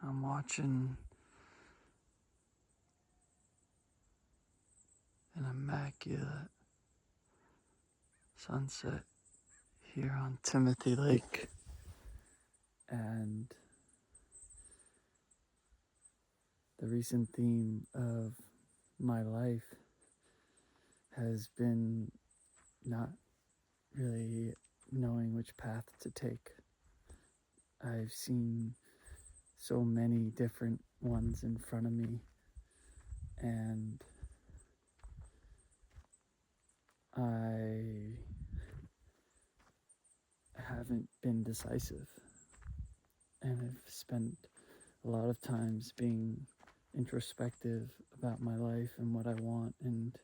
I'm watching an immaculate sunset here on Timothy Lake, and the recent theme of my life has been not really knowing which path to take. I've seen so many different ones in front of me, and I haven't been decisive, and I've spent a lot of times being introspective about my life and what I want, and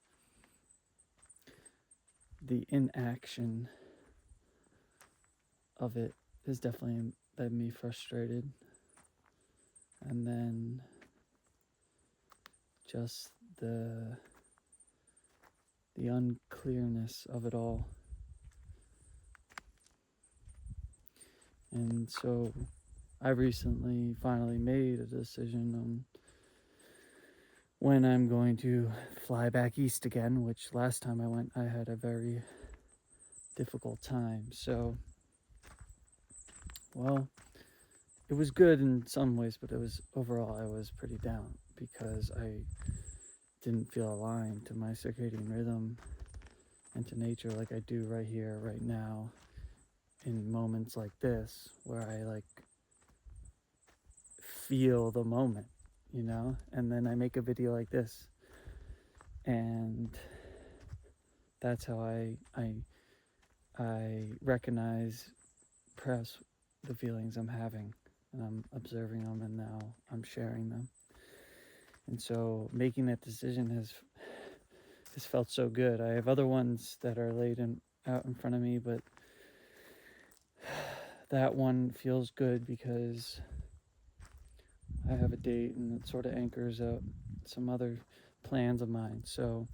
the inaction of it has definitely led me frustrated. And then just the unclearness of it all. And so I recently finally made a decision on when I'm going to fly back east again, which last time I went, I had a very difficult time. So, well, it was good in some ways, but it was overall I was pretty down because I didn't feel aligned to my circadian rhythm and to nature like I do right here, right now, in moments like this where I feel the moment, and then I make a video like this, and that's how I recognize perhaps the feelings I'm having, and I'm observing them, and now I'm sharing them. And so making that decision has felt so good. I have other ones that are laid out in front of me, but that one feels good because I have a date, and it sort of anchors out some other plans of mine. So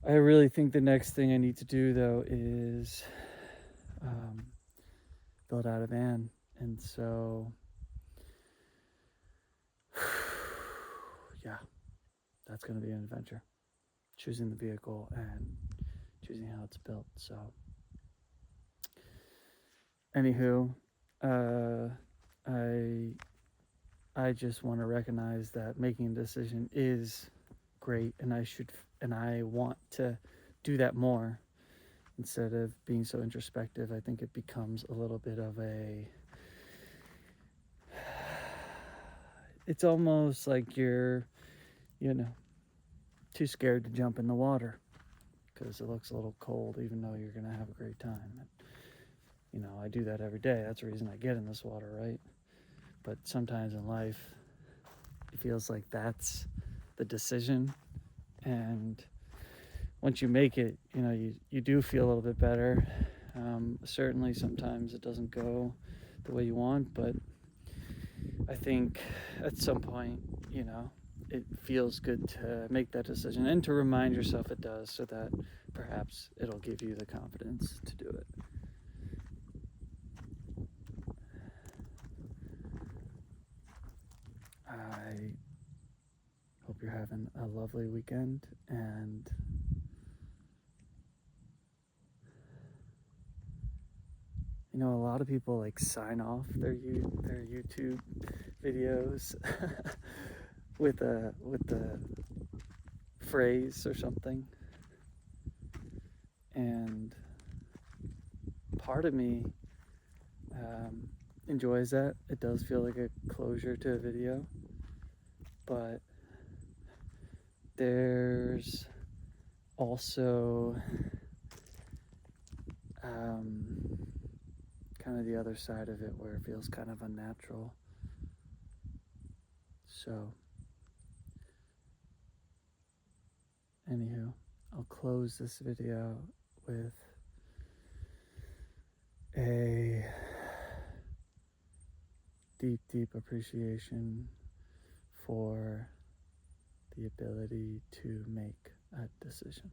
I really think the next thing I need to do, though, is build out a van. And so, yeah, that's going to be an adventure. Choosing the vehicle and choosing how it's built. So, anywho, I just want to recognize that making a decision is great, and I want to do that more instead of being so introspective. I think it becomes a little bit of it's almost like you're, too scared to jump in the water because it looks a little cold, even though you're going to have a great time. And, I do that every day. That's the reason I get in this water, right? But sometimes in life, it feels like that's the decision. And once you make it, you do feel a little bit better. Certainly sometimes it doesn't go the way you want, but I think at some point, it feels good to make that decision and to remind yourself it does, so that perhaps it'll give you the confidence to do it. I hope you're having a lovely weekend, and a lot of people sign off their YouTube videos with the phrase or something, and part of me enjoys that. It does feel like a closure to a video, but there's also kind of the other side of it where it feels kind of unnatural. So anywho, I'll close this video with a deep appreciation for the ability to make a decision.